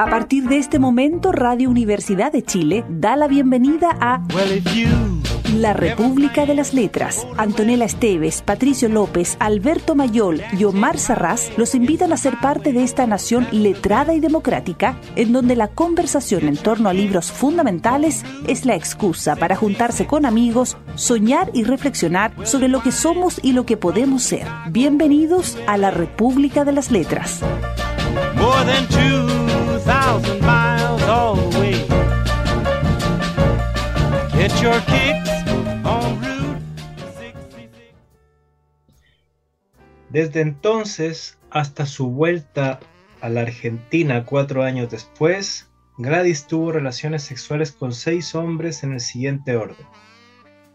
A partir de este momento, Radio Universidad de Chile da la bienvenida a La República de las Letras. Antonella Esteves, Patricio López, Alberto Mayol y Omar Sarraz los invitan a ser parte de esta nación letrada y democrática, en donde la conversación en torno a libros fundamentales es la excusa para juntarse con amigos, soñar y reflexionar sobre lo que somos y lo que podemos ser. Bienvenidos a La República de las Letras. More than 2,000 miles all the way. Get your kicks on Route 66. Desde entonces hasta su vuelta a la Argentina 4 años después, Gladys tuvo relaciones sexuales con 6 hombres en el siguiente orden: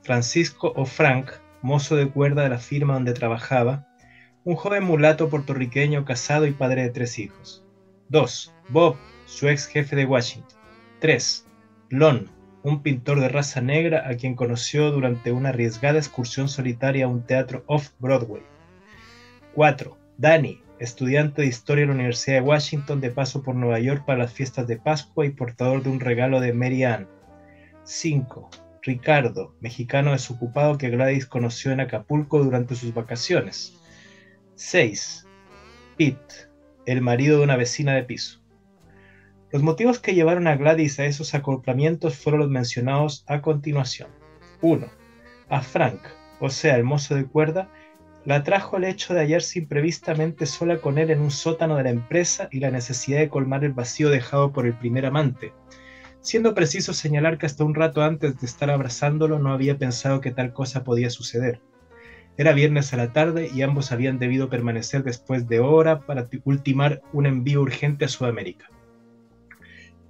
Francisco o Frank, mozo de cuerda de la firma donde trabajaba, un joven mulato puertorriqueño casado y padre de 3 hijos. 2. Bob, su ex jefe de Washington. 3. Lon, un pintor de raza negra a quien conoció durante una arriesgada excursión solitaria a un teatro off-Broadway. 4. Danny, estudiante de historia en la Universidad de Washington de paso por Nueva York para las fiestas de Pascua y portador de un regalo de Mary Ann. 5. Ricardo, mexicano desocupado que Gladys conoció en Acapulco durante sus vacaciones. 6. Pete, el marido de una vecina de piso. Los motivos que llevaron a Gladys a esos acoplamientos fueron los mencionados a continuación. 1. A Frank, o sea, el mozo de cuerda, la atrajo el hecho de hallarse imprevistamente sola con él en un sótano de la empresa y la necesidad de colmar el vacío dejado por el primer amante, siendo preciso señalar que hasta un rato antes de estar abrazándolo no había pensado que tal cosa podía suceder. Era viernes a la tarde y ambos habían debido permanecer después de hora para ultimar un envío urgente a Sudamérica.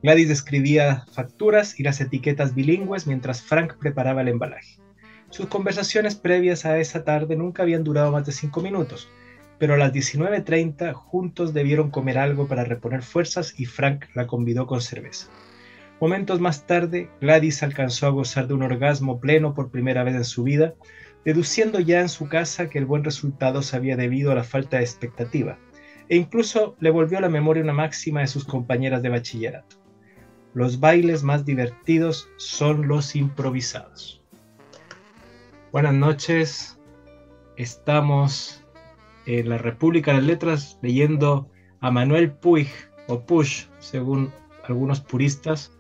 Gladys escribía facturas y las etiquetas bilingües mientras Frank preparaba el embalaje. Sus conversaciones previas a esa tarde nunca habían durado más de 5 minutos, pero a las 19:30 juntos debieron comer algo para reponer fuerzas y Frank la convidó con cerveza. Momentos más tarde, Gladys alcanzó a gozar de un orgasmo pleno por primera vez en su vida, deduciendo ya en su casa que el buen resultado se había debido a la falta de expectativa, e incluso le volvió a la memoria una máxima de sus compañeras de bachillerato: los bailes más divertidos son los improvisados. Buenas noches, estamos en la República de las Letras leyendo a Manuel Puig, o Puig, según algunos puristas,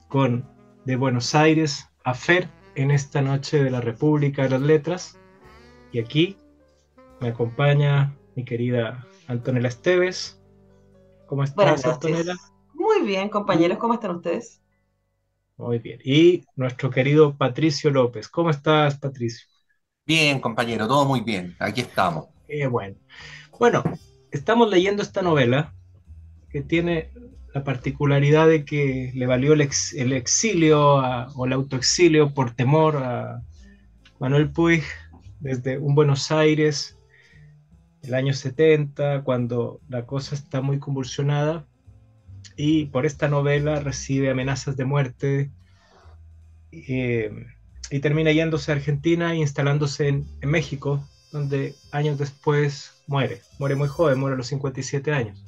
con de Buenos Aires a Fer, en esta noche de la República de las Letras. Y aquí me acompaña mi querida Antonella Esteves. ¿Cómo estás, Antonella? Muy bien, compañeros, ¿cómo están ustedes? Muy bien. Y nuestro querido Patricio López. ¿Cómo estás, Patricio? Bien, compañero, todo muy bien. Aquí estamos. Bueno. Bueno, estamos leyendo esta novela que tiene la particularidad de que le valió el exilio o el autoexilio por temor a Manuel Puig desde un Buenos Aires, el año 70, cuando la cosa está muy convulsionada, y por esta novela recibe amenazas de muerte y termina yéndose a Argentina e instalándose en México, donde años después muere muy joven, muere a los 57 años.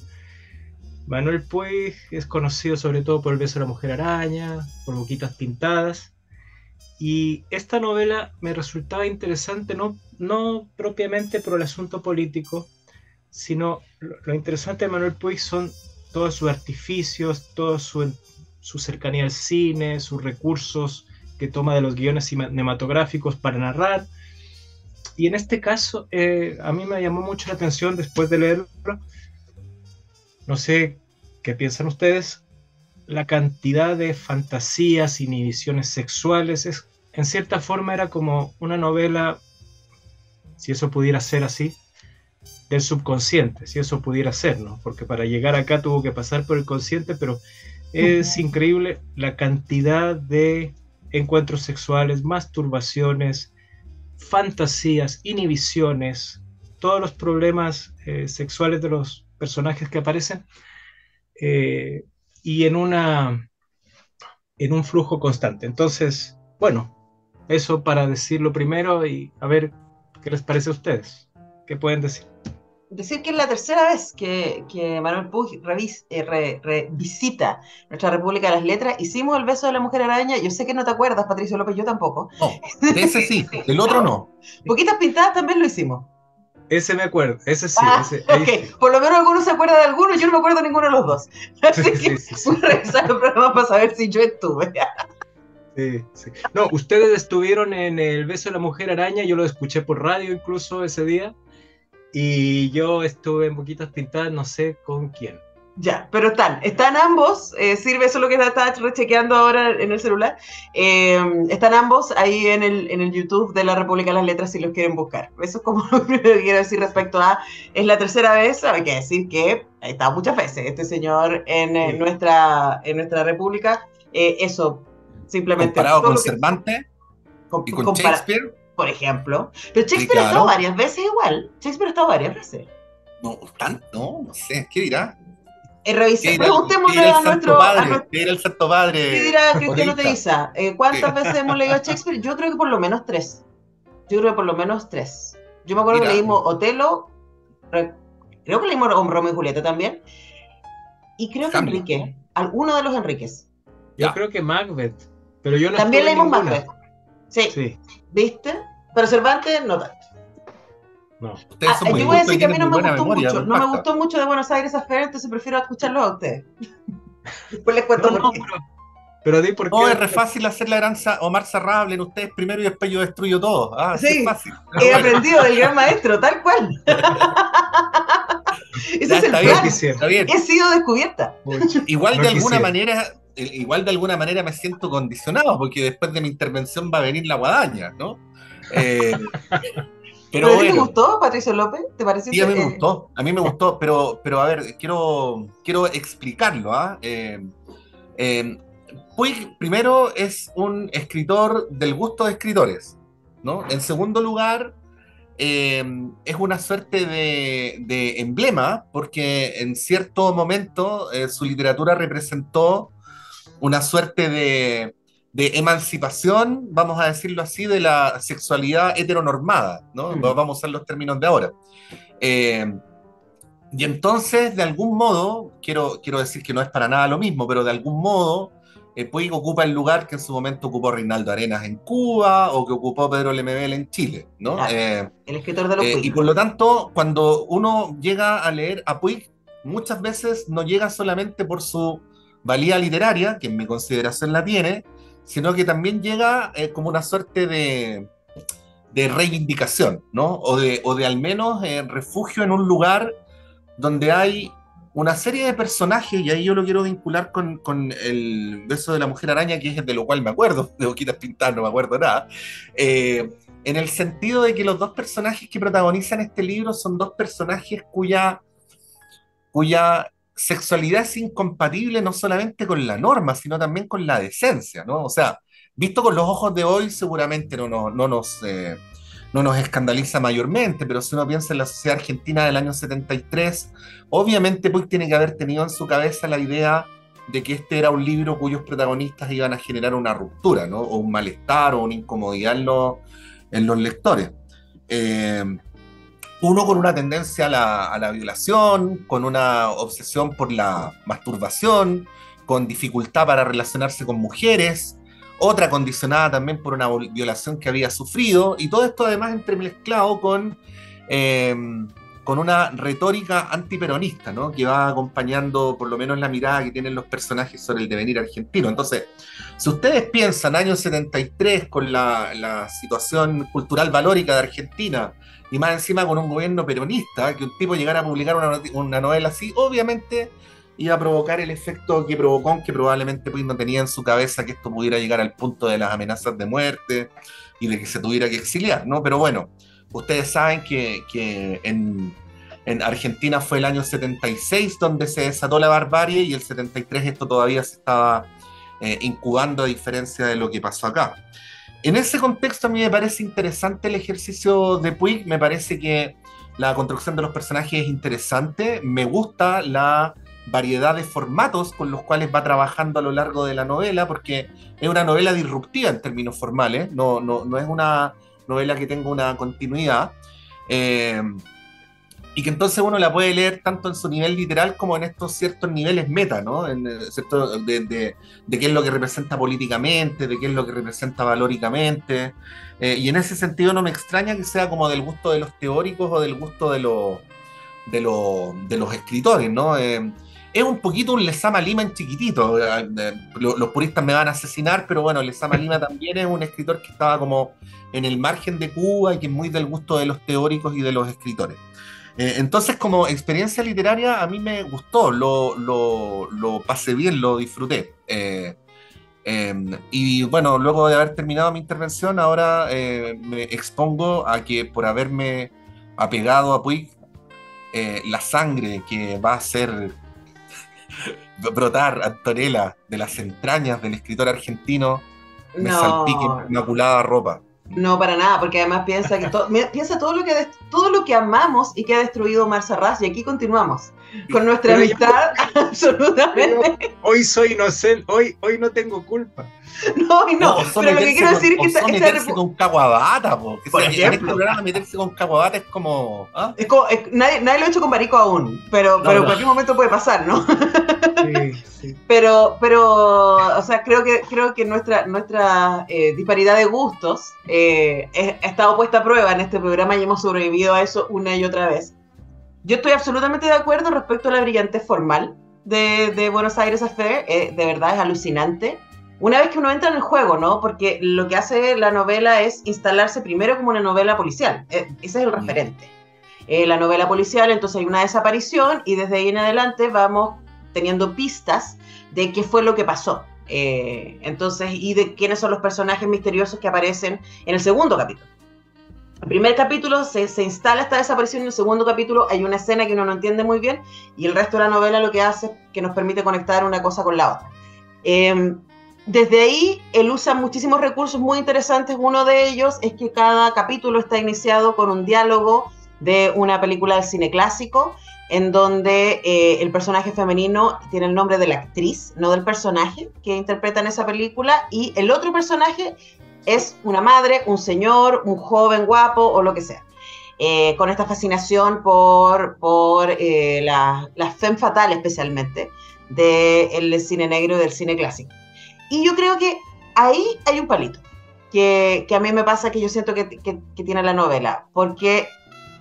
Manuel Puig es conocido sobre todo por El beso de la mujer araña, por Boquitas pintadas, y esta novela me resultaba interesante no propiamente por el asunto político, sino lo interesante de Manuel Puig son todos sus artificios, toda su cercanía al cine, sus recursos que toma de los guiones cinematográficos para narrar. Y en este caso a mí me llamó mucho la atención después de leerlo. No sé qué piensan ustedes. La cantidad de fantasías, inhibiciones sexuales, en cierta forma era como una novela, si eso pudiera ser así, del subconsciente, si eso pudiera ser, ¿no? Porque para llegar acá tuvo que pasar por el consciente, pero es increíble la cantidad de encuentros sexuales, masturbaciones, fantasías, inhibiciones, todos los problemas sexuales de los personajes que aparecen, y en un flujo constante. Entonces, bueno, eso para decirlo primero y a ver qué les parece a ustedes. ¿Qué pueden decir? decir que es la tercera vez que Manuel Puig revisita nuestra República de las Letras. Hicimos el beso de la mujer araña. Yo sé que no te acuerdas, Patricio López, yo tampoco. No, de ese sí, del otro no. Poquitas pintadas también lo hicimos. Ese me acuerdo, ese sí. Ok, Sí. por lo menos alguno se acuerda de alguno, yo no me acuerdo de ninguno de los dos. Así que Sí. voy a revisar el programa para saber si yo estuve. Sí. No, ustedes estuvieron en el beso de la mujer araña, yo lo escuché por radio incluso ese día, y yo estuve en Poquitas Pintadas, no sé con quién. Ya, pero están ambos, sirve eso lo que está rechequeando ahora en el celular, están ambos ahí en el YouTube de la República de las Letras si los quieren buscar. Eso es como lo primero que quiero decir respecto a, es la tercera vez, hay que decir que ha estado muchas veces este señor en nuestra República, eso simplemente... Comparado con Cervantes y con Shakespeare. Por ejemplo, pero Shakespeare ha estado varias veces igual, Shakespeare ha estado varias veces. No, tanto, no sé, ¿qué dirá? Preguntémosle a nuestro... ¿Qué dirá el Santo Padre? ¿Qué dirá Cristiano Teiza? ¿Cuántas veces hemos leído a Shakespeare? Yo creo que por lo menos 3. Yo me acuerdo que leímos Otelo, creo que leímos Romeo y Julieta también, y creo que Enrique, alguno de los Enríquez. Yo creo que Macbeth, pero yo no también leímos ninguna. Macbeth. Sí, ¿viste? Pero Cervantes no tanto. No. Yo voy a decir que a mí no me gustó mucho de Buenos Aires a Fer, entonces prefiero escucharlos a ustedes. Después les cuento por qué. Pero di por qué. No, es re fácil hacer la gran Omar Sarrá, hablen ustedes primero y después yo destruyo todo. Sí, es fácil. He aprendido del gran maestro, tal cual. Ese es el plan. Está bien. He sido descubierta. Igual de alguna manera me siento condicionado, porque después de mi intervención va a venir la guadaña, ¿no? ¿Pero a ti te gustó, Patricio López? ¿Te pareció? Sí, a mí me gustó, pero a ver, quiero explicarlo. Puig, primero, es un escritor del gusto de escritores, ¿no? En segundo lugar, es una suerte de emblema, porque en cierto momento su literatura representó una suerte de emancipación, vamos a decirlo así, de la sexualidad heteronormada, ¿no? Vamos a usar los términos de ahora. Y entonces, de algún modo, quiero decir que no es para nada lo mismo, pero de algún modo, Puig ocupa el lugar que en su momento ocupó Reinaldo Arenas en Cuba o que ocupó Pedro Lemebel en Chile, ¿no? Claro, el escritor de los Puig. Y por lo tanto, cuando uno llega a leer a Puig, muchas veces no llega solamente por su valía literaria, que en mi consideración la tiene, sino que también llega como una suerte de reivindicación, ¿no? O de al menos refugio en un lugar donde hay una serie de personajes, y ahí yo lo quiero vincular con el beso de la mujer araña, que es de lo cual me acuerdo, de Poquitas Pintadas no me acuerdo nada, en el sentido de que los dos personajes que protagonizan este libro son dos personajes cuya sexualidad es incompatible no solamente con la norma, sino también con la decencia, ¿no? O sea, visto con los ojos de hoy, seguramente no nos escandaliza mayormente, pero si uno piensa en la sociedad argentina del año 73, obviamente Puig tiene que haber tenido en su cabeza la idea de que este era un libro cuyos protagonistas iban a generar una ruptura, ¿no? O un malestar o una incomodidad en los lectores. Uno con una tendencia a la violación, con una obsesión por la masturbación, con dificultad para relacionarse con mujeres, otra condicionada también por una violación que había sufrido, y todo esto además entremezclado con una retórica antiperonista, ¿no? Que va acompañando por lo menos la mirada que tienen los personajes sobre el devenir argentino. Entonces, si ustedes piensan año 73 con la situación cultural valórica de Argentina, y más encima con un gobierno peronista, que un tipo llegara a publicar una novela así, obviamente iba a provocar el efecto que provocó, aunque probablemente pues no tenía en su cabeza que esto pudiera llegar al punto de las amenazas de muerte y de que se tuviera que exiliar, ¿no? Pero bueno, ustedes saben que en Argentina fue el año 76 donde se desató la barbarie, y el 73 esto todavía se estaba incubando, a diferencia de lo que pasó acá. En ese contexto a mí me parece interesante el ejercicio de Puig, me parece que la construcción de los personajes es interesante, me gusta la variedad de formatos con los cuales va trabajando a lo largo de la novela, porque es una novela disruptiva en términos formales, no es una novela que tenga una continuidad, y que entonces uno la puede leer tanto en su nivel literal como en estos ciertos niveles meta, ¿no? ¿Cierto? De qué es lo que representa políticamente, de qué es lo que representa valóricamente, y en ese sentido no me extraña que sea como del gusto de los teóricos o del gusto de los escritores, ¿no? Es un poquito un Lezama Lima en chiquitito. Los puristas me van a asesinar, pero bueno, Lezama Lima también es un escritor que estaba como en el margen de Cuba y que es muy del gusto de los teóricos y de los escritores. Entonces, como experiencia literaria, a mí me gustó, lo pasé bien, lo disfruté. Y bueno, luego de haber terminado mi intervención, ahora me expongo a que por haberme apegado a Puig, la sangre que va a hacer brotar, Antonella, de las entrañas del escritor argentino, me salpique No, en inmaculada ropa. no para nada, porque además piensa que piensa todo lo que amamos y que ha destruido Omar Sarraz, y aquí continuamos con nuestra Pero amistad absolutamente. Hoy soy inocente, hoy no tengo culpa. No, y no, Oso pero lo que quiero decir es que meterse con Caguabata, po. Por En este ejemplo. programa meterse con Caguabata es como... ¿ah? Nadie lo ha hecho con Marico aún, pero No. en cualquier momento puede pasar, ¿no? Sí. Pero, o sea, creo que nuestra disparidad de gustos ha estado puesta a prueba en este programa y hemos sobrevivido a eso una y otra vez. Yo estoy absolutamente de acuerdo respecto a la brillantez formal de Buenos Aires Affair. De verdad es alucinante. Una vez que uno entra en el juego, ¿no? Porque lo que hace la novela es instalarse primero como una novela policial. Ese es el referente. La novela policial, entonces hay una desaparición y desde ahí en adelante vamos teniendo pistas de qué fue lo que pasó. Entonces, y de quiénes son los personajes misteriosos que aparecen en el segundo capítulo. El primer capítulo se instala esta desaparición, en el segundo capítulo hay una escena que uno no entiende muy bien y el resto de la novela lo que hace es que nos permite conectar una cosa con la otra. Desde ahí, él usa muchísimos recursos muy interesantes. Uno de ellos es que cada capítulo está iniciado con un diálogo de una película del cine clásico, en donde el personaje femenino tiene el nombre de la actriz, no del personaje que interpreta en esa película, y el otro personaje es una madre, un señor, un joven guapo o lo que sea. Con esta fascinación por la femme fatale especialmente del cine negro y del cine clásico. Y yo creo que ahí hay un palito que a mí me pasa, que yo siento que tiene la novela, porque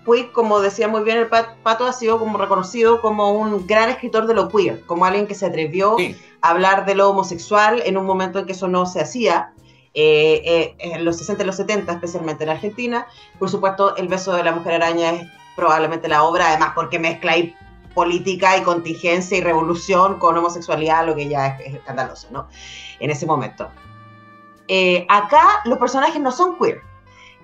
Puig, como decía muy bien el Pato, ha sido como reconocido como un gran escritor de lo queer, como alguien que se atrevió a hablar de lo homosexual en un momento en que eso no se hacía, en los 60 y los 70, especialmente en Argentina. Por supuesto, El beso de la mujer araña es probablemente la obra, además porque mezcla ahí política y contingencia y revolución con homosexualidad, lo que ya es escandaloso, ¿no? En ese momento. Acá los personajes no son queer,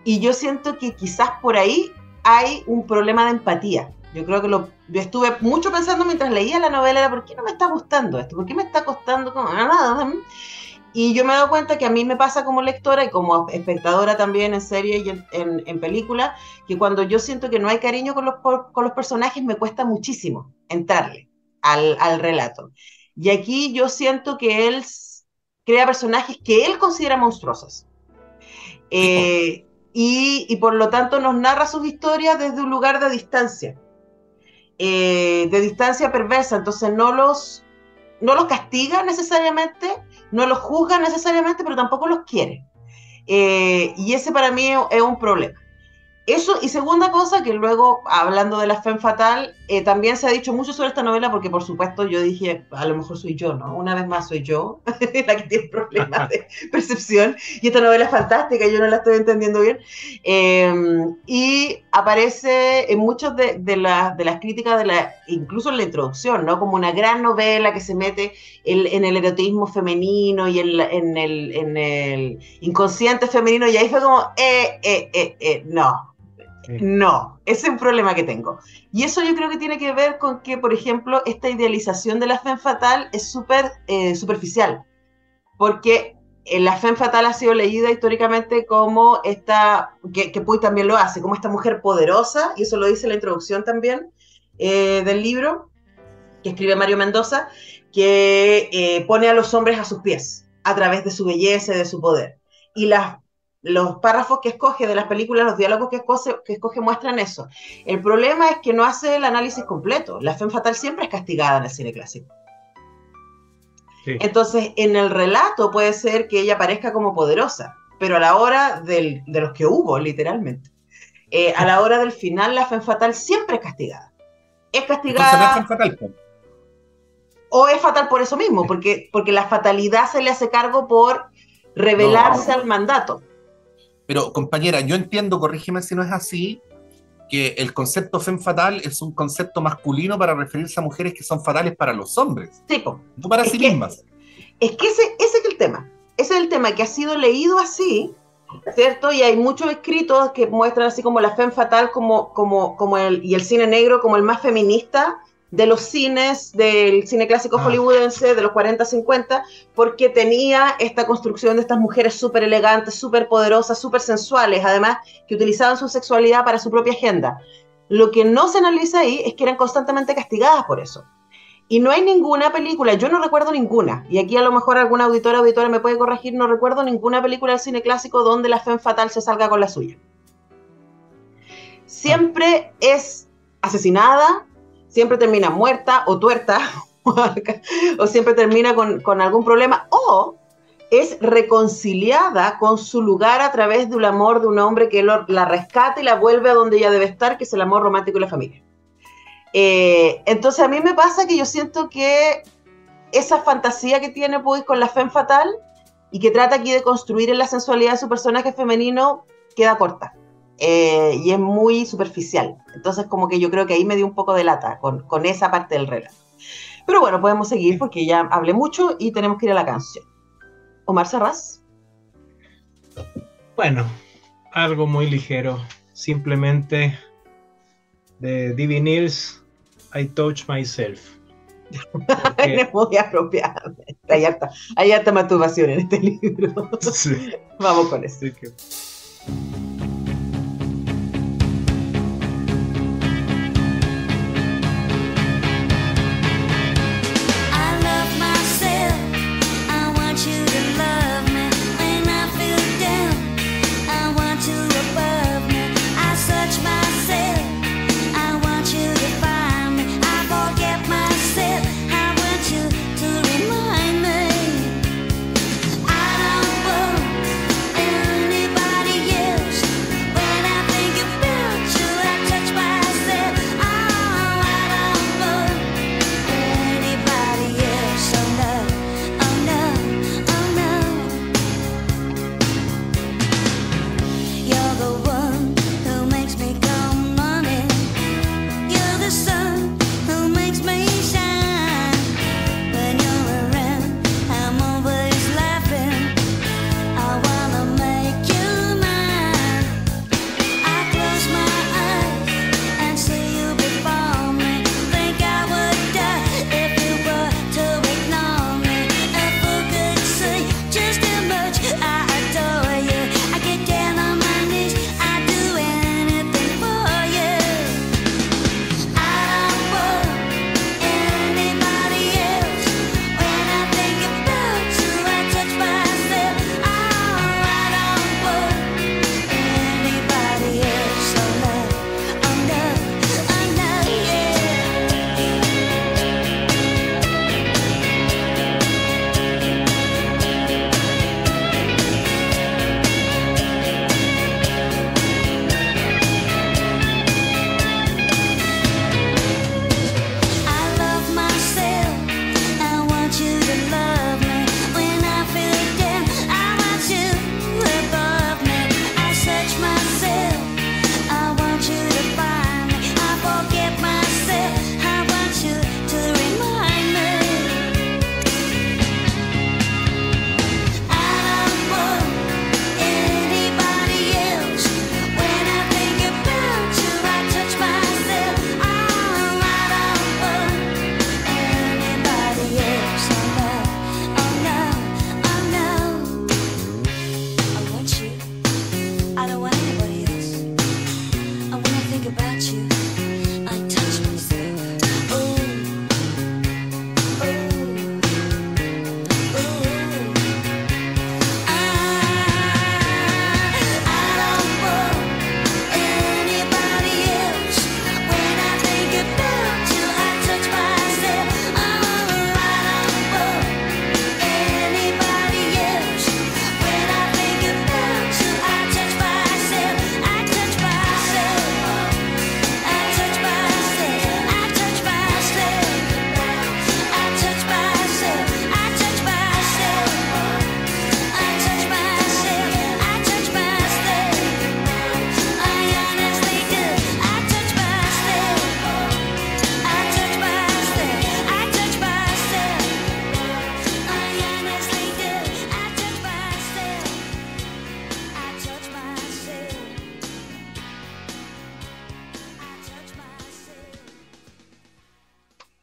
y yo siento que quizás por ahí hay un problema de empatía. Yo creo que yo estuve mucho pensando mientras leía la novela, ¿por qué no me está gustando esto? ¿Por qué me está costando? Y yo me he dado cuenta que a mí me pasa como lectora y como espectadora también en serie y en película, que cuando yo siento que no hay cariño con los personajes, me cuesta muchísimo entrarle al relato. Y aquí yo siento que él crea personajes que él considera monstruosos. Y por lo tanto nos narra sus historias desde un lugar de distancia perversa. Entonces no los castiga necesariamente, no los juzga necesariamente, pero tampoco los quiere. Y ese para mí es un problema. Eso, y segunda cosa, que luego, hablando de la femme fatale, también se ha dicho mucho sobre esta novela, porque por supuesto yo dije, a lo mejor soy yo, ¿no? Una vez más soy yo la que tiene problemas de percepción, y esta novela es fantástica, yo no la estoy entendiendo bien. Y aparece en muchas de las críticas, incluso en la introducción, ¿no? Como una gran novela que se mete en el erotismo femenino y en el inconsciente femenino, y ahí fue como, no, ese es un problema que tengo. Y eso yo creo que tiene que ver con que, por ejemplo, esta idealización de la femme fatale es súper superficial, porque la femme fatale ha sido leída históricamente como esta, que Puig también lo hace, como esta mujer poderosa, y eso lo dice la introducción también del libro, que escribe Mario Mendoza, que pone a los hombres a sus pies, a través de su belleza y de su poder. Y las los párrafos que escoge de las películas, los diálogos que escoge muestran eso. El problema es que no hace el análisis completo. La femme fatale siempre es castigada en el cine clásico. Sí. Entonces, en el relato puede ser que ella parezca como poderosa, pero a la hora de los que hubo, literalmente, a la hora del final, la femme fatale siempre es castigada. Es castigada... Entonces, ¿no es femme fatale? O es fatal por eso mismo, porque la fatalidad se le hace cargo por rebelarse al mandato. Pero, compañera, yo entiendo, corrígeme si no es así, que el concepto femme fatale es un concepto masculino para referirse a mujeres que son fatales para los hombres. Sí, po. No para sí mismas. Es que ese es el tema. Ese es el tema que ha sido leído así, ¿cierto? Y hay muchos escritos que muestran así como la femme fatale y el cine negro como el más feminista de los cines, del cine clásico hollywoodense de los 40, 50, porque tenía esta construcción de estas mujeres súper elegantes, súper poderosas, súper sensuales, además que utilizaban su sexualidad para su propia agenda. Lo que no se analiza ahí es que eran constantemente castigadas por eso. Y no hay ninguna película, yo no recuerdo ninguna, y aquí a lo mejor algún auditora me puede corregir, no recuerdo ninguna película del cine clásico donde la femme fatale se salga con la suya. Siempre es asesinada, siempre termina muerta o tuerta, o siempre termina con algún problema, o es reconciliada con su lugar a través del amor de un hombre que la rescata y la vuelve a donde ella debe estar, que es el amor romántico y la familia. Entonces a mí me pasa que yo siento que esa fantasía que tiene Puig con la femme fatale y que trata aquí de construir en la sensualidad de su personaje femenino queda corta. Y es muy superficial. Entonces como que yo creo que ahí me dio un poco de lata con esa parte del relato. Pero bueno, podemos seguir porque ya hablé mucho y tenemos que ir a la canción. Omar Sarraz. Bueno, algo muy ligero. Simplemente de Divi Nils, I Touch Myself. Porque... Es muy apropiado. Hay harta masturbación en este libro. Sí. Vamos con eso. Sí que... Anybody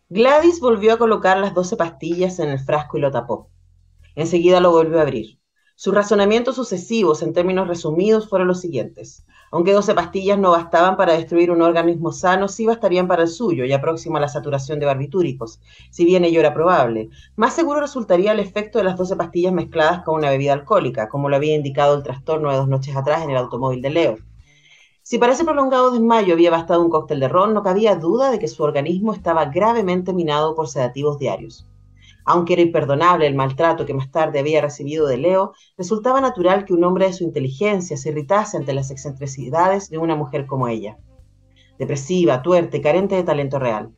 Gladys volvió a colocar las 12 pastillas en el frasco y lo tapó. Enseguida lo volvió a abrir. Sus razonamientos sucesivos, en términos resumidos, fueron los siguientes. Aunque 12 pastillas no bastaban para destruir un organismo sano, sí bastarían para el suyo, ya próximo a la saturación de barbitúricos, si bien ello era probable. Más seguro resultaría el efecto de las 12 pastillas mezcladas con una bebida alcohólica, como lo había indicado el trastorno de 2 noches atrás en el automóvil de Leo. Si para ese prolongado desmayo había bastado un cóctel de ron, no cabía duda de que su organismo estaba gravemente minado por sedativos diarios. Aunque era imperdonable el maltrato que más tarde había recibido de Leo, resultaba natural que un hombre de su inteligencia se irritase ante las excentricidades de una mujer como ella. Depresiva, tuerta y carente de talento real.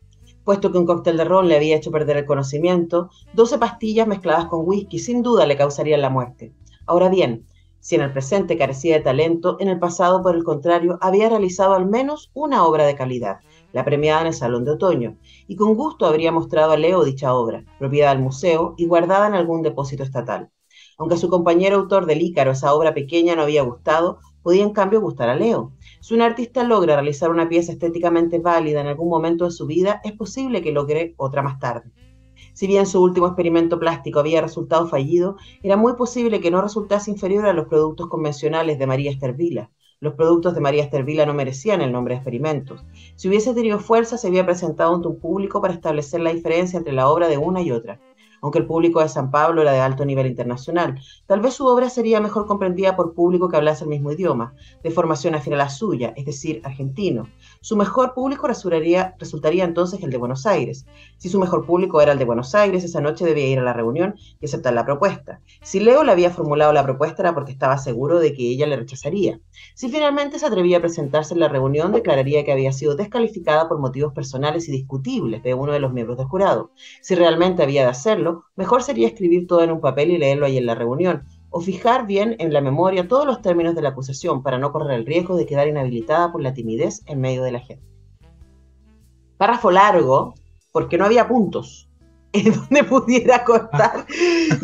Puesto que un cóctel de ron le había hecho perder el conocimiento, 12 pastillas mezcladas con whisky sin duda le causarían la muerte. Ahora bien, si en el presente carecía de talento, en el pasado, por el contrario, había realizado al menos una obra de calidad, la premiada en el Salón de Otoño, y con gusto habría mostrado a Leo dicha obra, propiedad del museo y guardada en algún depósito estatal. Aunque a su compañero autor del Ícaro esa obra pequeña no había gustado, podía en cambio gustar a Leo. Si un artista logra realizar una pieza estéticamente válida en algún momento de su vida, es posible que logre otra más tarde. Si bien su último experimento plástico había resultado fallido, era muy posible que no resultase inferior a los productos convencionales de María Stervila. Los productos de María Stervila no merecían el nombre de experimentos. Si hubiese tenido fuerza, se había presentado ante un público para establecer la diferencia entre la obra de una y otra. Aunque el público de San Pablo era de alto nivel internacional, tal vez su obra sería mejor comprendida por público que hablase el mismo idioma, de formación afín a la suya, es decir, argentino. Su mejor público resultaría entonces el de Buenos Aires. Si su mejor público era el de Buenos Aires, esa noche debía ir a la reunión y aceptar la propuesta. Si Leo le había formulado la propuesta era porque estaba seguro de que ella le rechazaría. Si finalmente se atrevía a presentarse en la reunión, declararía que había sido descalificada por motivos personales y discutibles de uno de los miembros del jurado. Si realmente había de hacerlo, mejor sería escribir todo en un papel y leerlo ahí en la reunión, o fijar bien en la memoria todos los términos de la acusación para no correr el riesgo de quedar inhabilitada por la timidez en medio de la gente. Párrafo largo, porque no había puntos en donde pudiera cortar,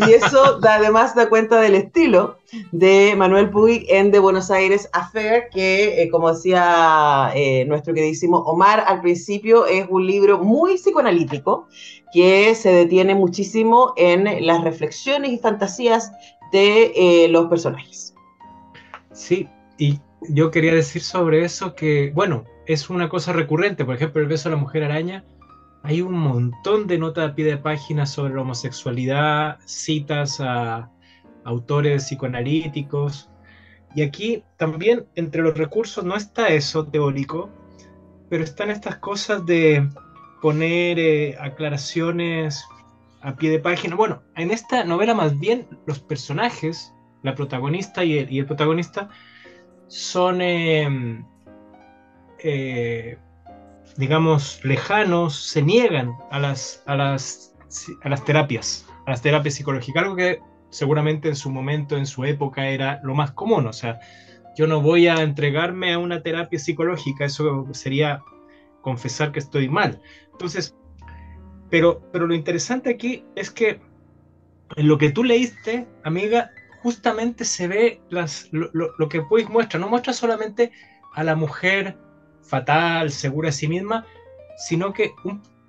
y eso además da cuenta del estilo de Manuel Puig en The Buenos Aires Affair, que como decía nuestro queridísimo Omar al principio, es un libro muy psicoanalítico que se detiene muchísimo en las reflexiones y fantasías de los personajes. Sí, y yo quería decir sobre eso que, bueno, es una cosa recurrente. Por ejemplo, El beso de la mujer araña, hay un montón de notas a pie de página sobre la homosexualidad, citas a autores psicoanalíticos, y aquí también entre los recursos no está eso teórico, pero están estas cosas de poner aclaraciones a pie de página. Bueno, en esta novela más bien los personajes, la protagonista y el protagonista, son digamos, lejanos, se niegan a las terapias psicológicas, algo que seguramente en su momento, en su época, era lo más común. O sea, yo no voy a entregarme a una terapia psicológica, eso sería confesar que estoy mal. Entonces, pero lo interesante aquí es que en lo que tú leíste, amiga, justamente se ve lo que Puig muestra. No muestra solamente a la mujer fatal, segura de sí misma, sino que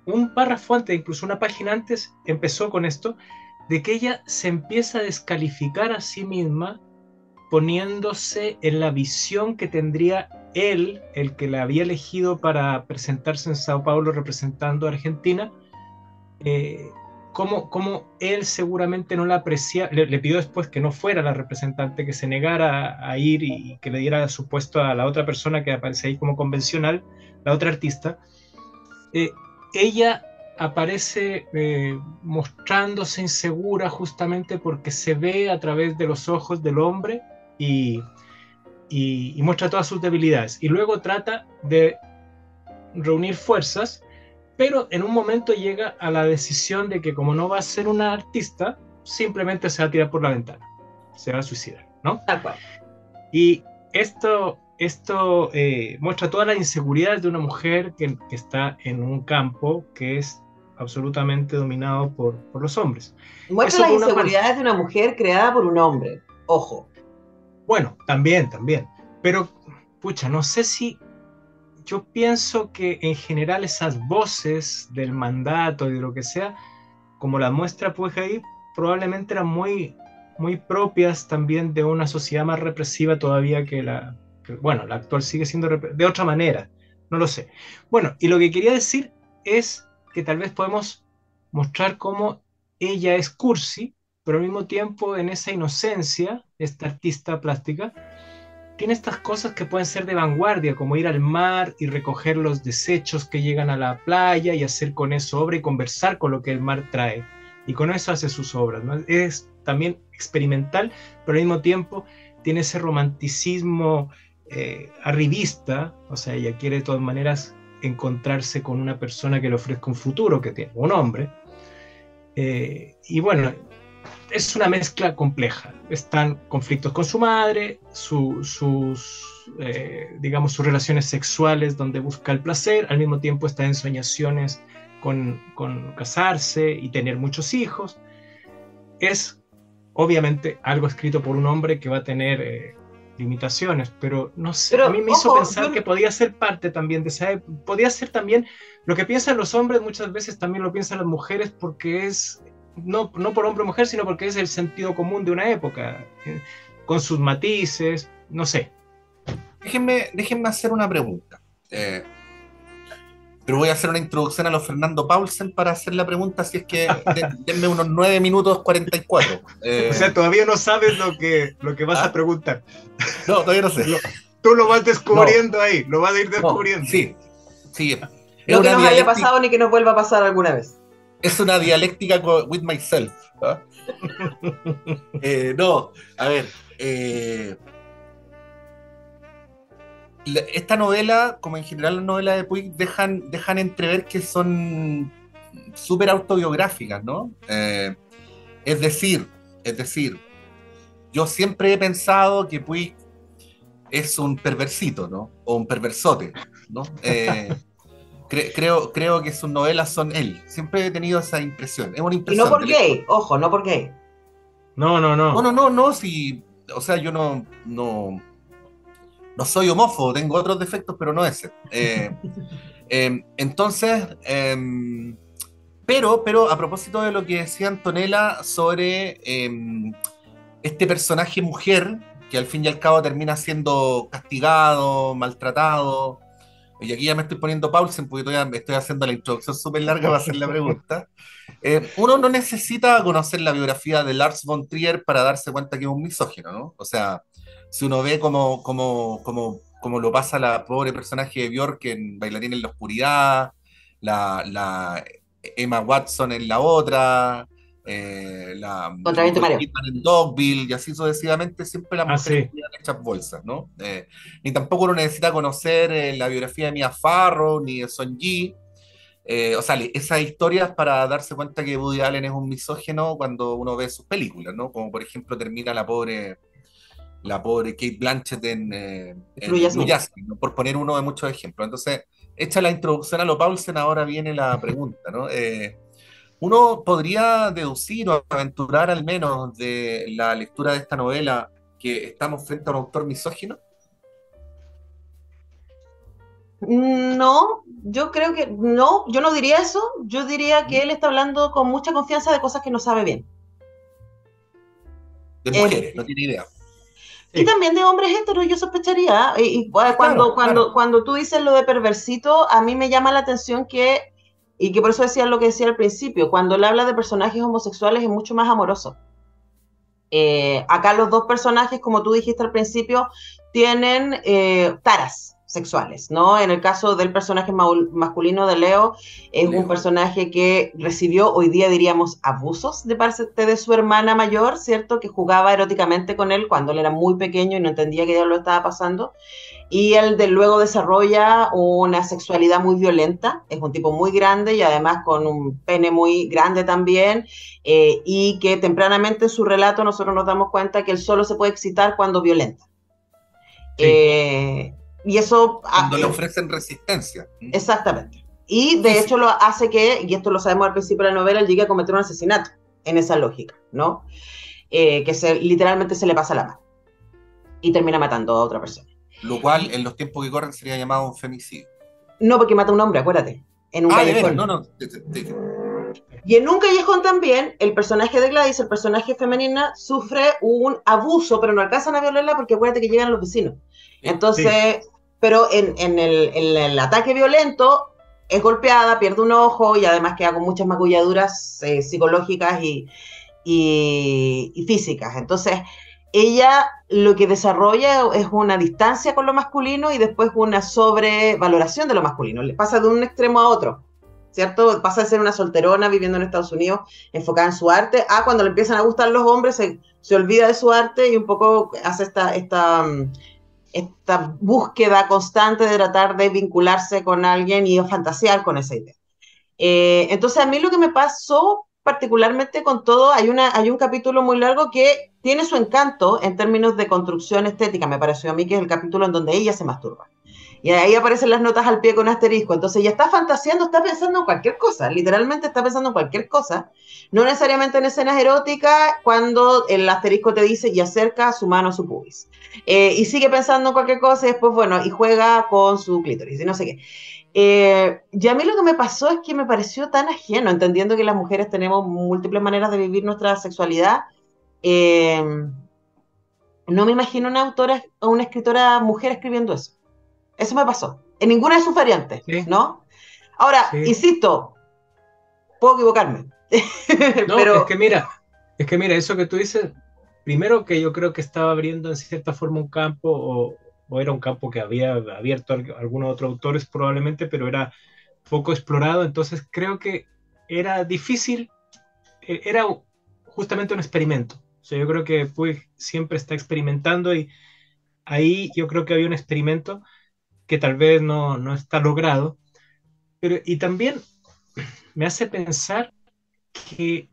un párrafo antes, incluso una página antes, empezó con esto, de que ella se empieza a descalificar a sí misma poniéndose en la visión que tendría él, el que la había elegido para presentarse en Sao Paulo representando a Argentina, como él seguramente no la aprecia. Le pidió después que no fuera la representante, que se negara a ir y que le diera su puesto a la otra persona que aparece ahí como convencional, la otra artista. Ella aparece mostrándose insegura justamente porque se ve a través de los ojos del hombre y muestra todas sus debilidades, y luego trata de reunir fuerzas, pero en un momento llega a la decisión de que como no va a ser una artista, simplemente se va a tirar por la ventana, se va a suicidar, ¿no? Tal cual. Y esto muestra todas las inseguridades de una mujer que está en un campo que es absolutamente dominado por los hombres. Muestra las inseguridades de una mujer creada por un hombre, ojo. Bueno, también, pero pucha, no sé si yo pienso que en general esas voces del mandato y de lo que sea, como la muestra pues ahí, probablemente eran muy, muy propias también de una sociedad más represiva todavía bueno, la actual sigue siendo de otra manera, no lo sé. Bueno, y lo que quería decir es que tal vez podemos mostrar cómo ella es cursi, pero al mismo tiempo en esa inocencia, esta artista plástica, tiene estas cosas que pueden ser de vanguardia, como ir al mar y recoger los desechos que llegan a la playa y hacer con eso obra y conversar con lo que el mar trae. Y con eso hace sus obras, ¿no? Es también experimental, pero al mismo tiempo tiene ese romanticismo arribista, o sea, ella quiere de todas maneras encontrarse con una persona que le ofrezca un futuro, que tiene un hombre. Y bueno, es una mezcla compleja. Están conflictos con su madre, digamos, sus relaciones sexuales donde busca el placer, al mismo tiempo está en ensoñaciones con casarse y tener muchos hijos. Es obviamente algo escrito por un hombre que va a tener limitaciones, pero no sé, Pero, a mí me hizo pensar que podía ser parte también de esa época, podía ser también lo que piensan los hombres, muchas veces también lo piensan las mujeres, porque es no por hombre o mujer, sino porque es el sentido común de una época, con sus matices, no sé. Déjenme hacer una pregunta. Pero voy a hacer una introducción a los Fernando Paulsen para hacer la pregunta, si es que denme unos 9 minutos 44. O sea, todavía no sabes lo que vas a preguntar. No, todavía no sé. Tú lo vas descubriendo ahí, lo vas a ir descubriendo. No, sí. No que nos haya pasado ni que nos vuelva a pasar alguna vez. Es una dialéctica with myself. ¿Ah? No, a ver. Esta novela, como en general las novelas de Puig, dejan entrever que son súper autobiográficas, ¿no? Es decir, yo siempre he pensado que Puig es un perversito, ¿no? O un perversote, ¿no? Creo que sus novelas son él. Siempre he tenido esa impresión. Es una impresión. Y no por gay, ojo, no por gay. No, sí. O sea, yo no soy homófobo, tengo otros defectos, pero no ese. Entonces, pero a propósito de lo que decía Antonella sobre este personaje mujer, que al fin y al cabo termina siendo castigado, maltratado, y aquí ya me estoy poniendo Paulsen porque todavía me estoy haciendo la introducción súper larga para hacer la pregunta. Uno no necesita conocer la biografía de Lars von Trier para darse cuenta que es un misógino, ¿no? O sea, si uno ve como lo pasa la pobre personaje de Björk en Bailarín en la Oscuridad, la Emma Watson en la otra, la Kidman en Dogville, y así sucesivamente, siempre las mujeres quedan hechas bolsas, ¿no? Ni tampoco uno necesita conocer la biografía de Mia Farrow ni de Son Yi. O sea, esas historias para darse cuenta que Woody Allen es un misógino cuando uno ve sus películas, ¿no? Como por ejemplo termina la pobre Kate Blanchett en Blue Jasmine, ¿no? Por poner uno de muchos ejemplos. Entonces, hecha la introducción a lo Paulsen, ahora viene la pregunta, ¿no? Uno podría deducir o aventurar al menos de la lectura de esta novela que estamos frente a un autor misógino. No, yo creo que no, yo no diría eso. Yo diría que él está hablando con mucha confianza de cosas que no sabe bien. De mujeres, no tiene idea. Y también de hombres heteros, yo sospecharía. Cuando tú dices lo de perversito, a mí me llama la atención y que por eso decía lo que decía al principio, cuando él habla de personajes homosexuales es mucho más amoroso. Acá los dos personajes, como tú dijiste al principio, tienen taras sexuales, ¿no? En el caso del personaje masculino de Leo, es un personaje que recibió, hoy día diríamos, abusos de parte de su hermana mayor, ¿cierto? Que jugaba eróticamente con él cuando él era muy pequeño y no entendía qué diablo estaba pasando. Y él luego desarrolla una sexualidad muy violenta, es un tipo muy grande y además con un pene muy grande también, y que tempranamente en su relato nosotros nos damos cuenta que él solo se puede excitar cuando violenta. Sí. Y eso... Cuando le ofrecen resistencia. Exactamente. Y de hecho lo hace que, y esto lo sabemos al principio de la novela, él llegue a cometer un asesinato, en esa lógica, ¿no? Que literalmente se le pasa la mano y termina matando a otra persona. Lo cual, en los tiempos que corren, sería llamado un femicidio. No, porque mata a un hombre, acuérdate, en un Ah, de veras, callejón. no, no. Y en un callejón también, el personaje de Gladys, el personaje femenina, sufre un abuso, pero no alcanzan a violarla porque acuérdate que llegan los vecinos. Entonces, Sí. pero en el ataque violento es golpeada, pierde un ojo y además queda con muchas magulladuras psicológicas y físicas. Entonces, ella lo que desarrolla es una distancia con lo masculino y después una sobrevaloración de lo masculino. Le pasa de un extremo a otro, ¿cierto? Pasa de ser una solterona viviendo en Estados Unidos, enfocada en su arte, a cuando le empiezan a gustar los hombres, se olvida de su arte y un poco hace esta búsqueda constante de tratar de vincularse con alguien y fantasear con esa idea. Entonces, a mí lo que me pasó particularmente con todo, hay un capítulo muy largo que tiene su encanto en términos de construcción estética, me pareció a mí que es el capítulo en donde ella se masturba. Y ahí aparecen las notas al pie con asterisco. Entonces ella está fantaseando, está pensando en cualquier cosa, literalmente está pensando en cualquier cosa, no necesariamente en escenas eróticas, cuando el asterisco te dice y acerca su mano a su pubis. Y sigue pensando en cualquier cosa y después, bueno, y juega con su clítoris y no sé qué. Y a mí lo que me pasó es que me pareció tan ajeno, entendiendo que las mujeres tenemos múltiples maneras de vivir nuestra sexualidad. eh, no me imagino una autora o una escritora mujer escribiendo eso. Eso me pasó. En ninguna de sus variantes, Sí, ¿no? Ahora, sí. insisto, puedo equivocarme. No, Pero, es que mira, eso que tú dices, primero que yo creo que estaba abriendo en cierta forma un campo, o era un campo que había abierto algunos otros autores probablemente, pero era poco explorado, entonces creo que era difícil, era justamente un experimento. O sea, yo creo que Puig siempre está experimentando y ahí yo creo que había un experimento que tal vez no está logrado, pero y también me hace pensar que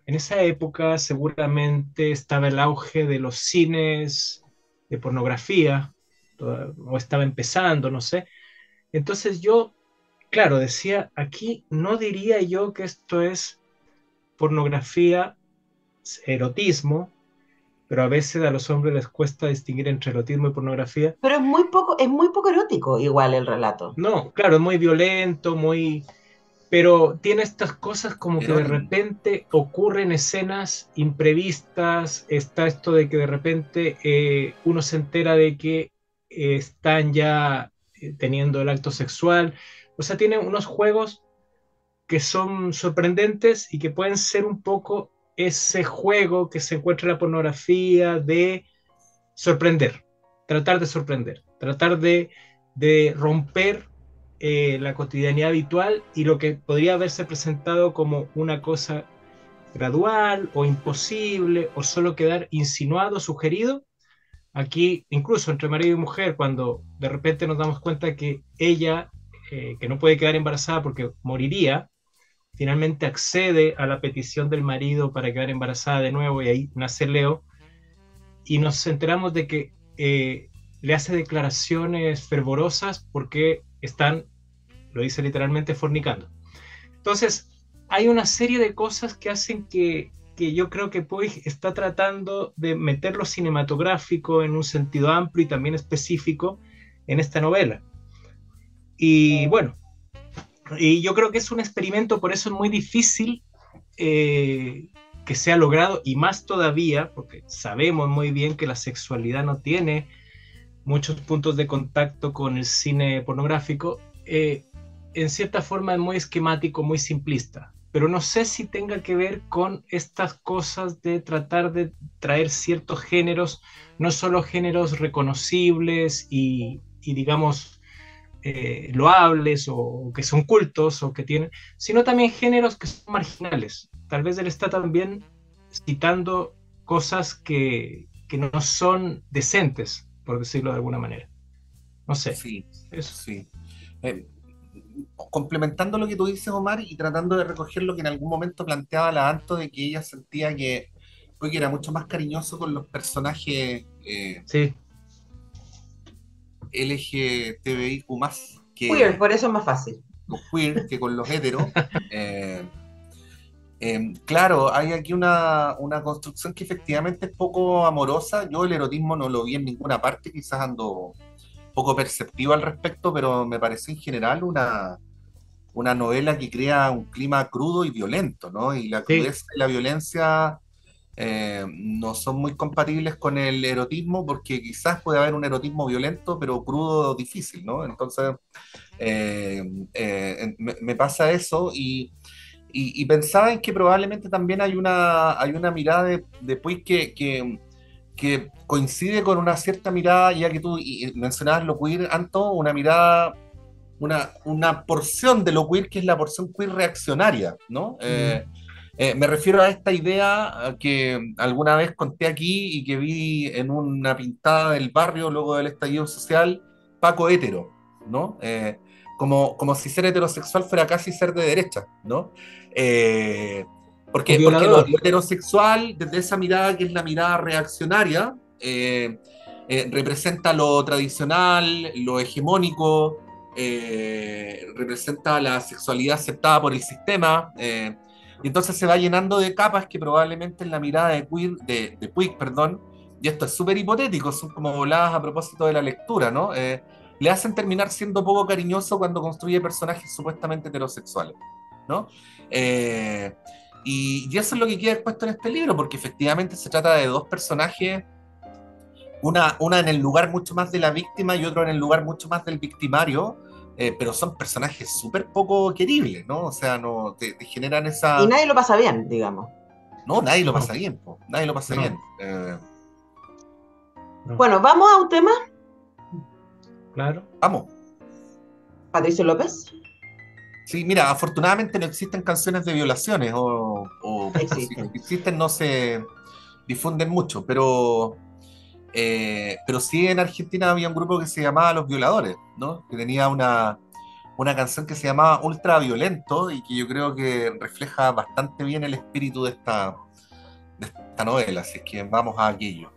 en esa época seguramente estaba el auge de los cines de pornografía, o estaba empezando, no sé. Entonces yo, claro, decía, aquí no diría yo que esto es pornografía, es erotismo, pero a veces a los hombres les cuesta distinguir entre erotismo y pornografía. pero es muy poco erótico igual el relato. No, claro, es muy violento, muy, pero tiene estas cosas como que de Erótico. repente ocurren escenas imprevistas, está esto de que de repente uno se entera de que están ya teniendo el acto sexual, o sea, tiene unos juegos que son sorprendentes y que pueden ser un poco ese juego que se encuentra en la pornografía de sorprender, tratar de romper la cotidianidad habitual y lo que podría haberse presentado como una cosa gradual o imposible o solo quedar insinuado, sugerido. Aquí, incluso entre marido y mujer, cuando de repente nos damos cuenta que ella, que no puede quedar embarazada porque moriría, finalmente accede a la petición del marido para quedar embarazada de nuevo y ahí nace Leo y nos enteramos de que le hace declaraciones fervorosas porque están, lo dice literalmente, fornicando. Entonces, hay una serie de cosas que hacen que yo creo que Puig está tratando de meter lo cinematográfico en un sentido amplio y también específico en esta novela. Y bueno, y yo creo que es un experimento, por eso es muy difícil que sea logrado, y más todavía, porque sabemos muy bien que la sexualidad no tiene muchos puntos de contacto con el cine pornográfico, en cierta forma es muy esquemático, muy simplista, pero no sé si tenga que ver con estas cosas de tratar de traer ciertos géneros, no solo géneros reconocibles y digamos loables o que son cultos o que tienen, sino también géneros que son marginales. Tal vez él está también citando cosas que no son decentes, por decirlo de alguna manera. No sé. Sí, Eso. sí. Eh, Complementando lo que tú dices, Omar, y tratando de recoger lo que en algún momento planteaba la Anto, de que ella sentía que Puig era mucho más cariñoso con los personajes Sí, LGTBIQ+, Queer, que por eso es más fácil. los queer, que con los heteros. Claro, hay aquí una construcción que efectivamente es poco amorosa. Yo el erotismo no lo vi en ninguna parte, quizás ando un poco perceptivo al respecto, pero me parece en general una novela que crea un clima crudo y violento, ¿no? Y la crudeza y la violencia no son muy compatibles con el erotismo, porque quizás puede haber un erotismo violento, pero crudo difícil, ¿no? Entonces, me pasa eso y pensaba en que probablemente también hay una mirada de Puig que coincide con una cierta mirada, ya que tú mencionabas lo queer, Anto, una mirada, una porción de lo queer que es la porción queer reaccionaria, ¿no? Me refiero a esta idea que alguna vez conté aquí y que vi en una pintada del barrio luego del estallido social, Paco hétero, ¿no? Como si ser heterosexual fuera casi ser de derecha, ¿no? Porque lo heterosexual, desde esa mirada que es la mirada reaccionaria, representa lo tradicional, lo hegemónico, representa la sexualidad aceptada por el sistema, y entonces se va llenando de capas que probablemente en la mirada de Puig, perdón, y esto es súper hipotético, son como voladas a propósito de la lectura, ¿no? Le hacen terminar siendo poco cariñoso cuando construye personajes supuestamente heterosexuales, ¿no? Y eso es lo que queda expuesto en este libro, porque efectivamente se trata de dos personajes, una en el lugar mucho más de la víctima y otro en el lugar mucho más del victimario, pero son personajes súper poco queribles, ¿no? O sea, no te generan esa... Y nadie lo pasa bien, digamos. No, nadie lo pasa bien, po. Nadie lo pasa bien. Bueno, ¿vamos a un tema? Claro. Vamos. Patricio López. Sí, mira, afortunadamente no existen canciones de violaciones o si existen no se difunden mucho, pero sí en Argentina había un grupo que se llamaba Los Violadores, ¿no? Que tenía una canción que se llamaba Ultraviolento y que yo creo que refleja bastante bien el espíritu de esta novela, así que vamos a aquello.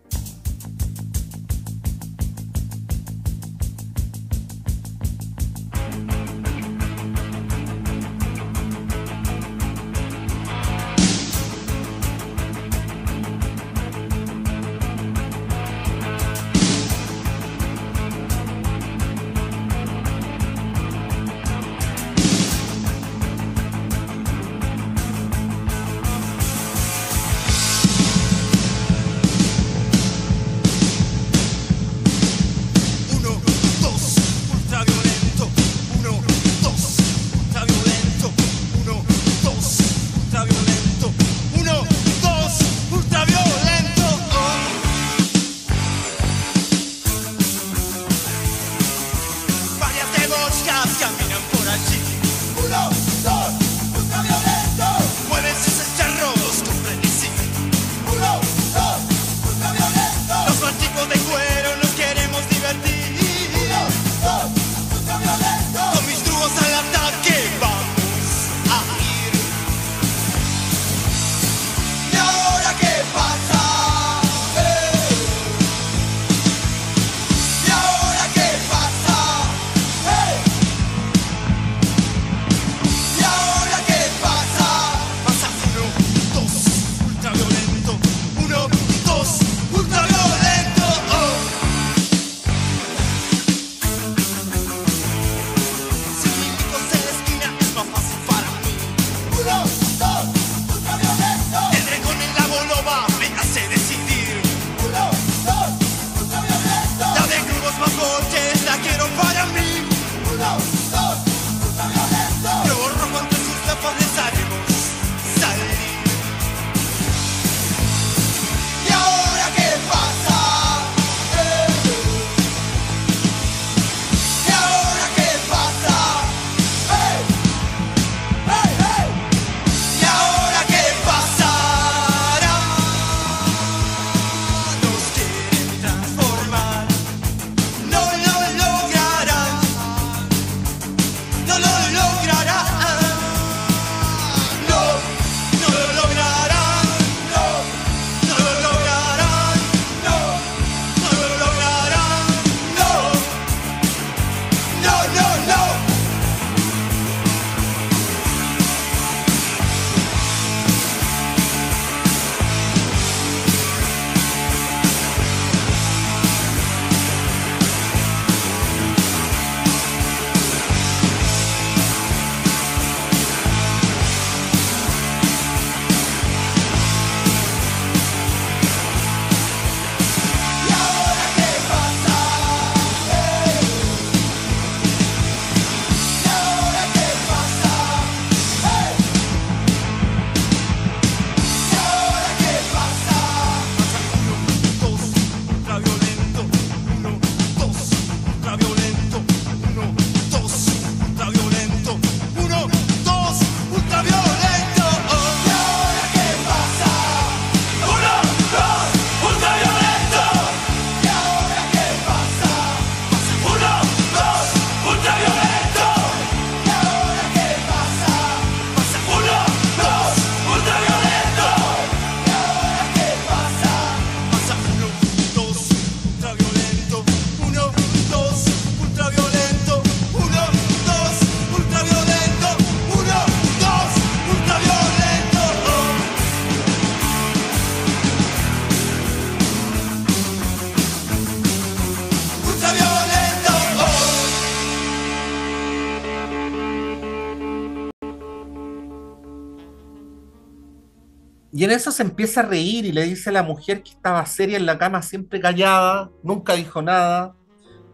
Y en eso se empieza a reír y le dice a la mujer que estaba seria en la cama, siempre callada, nunca dijo nada,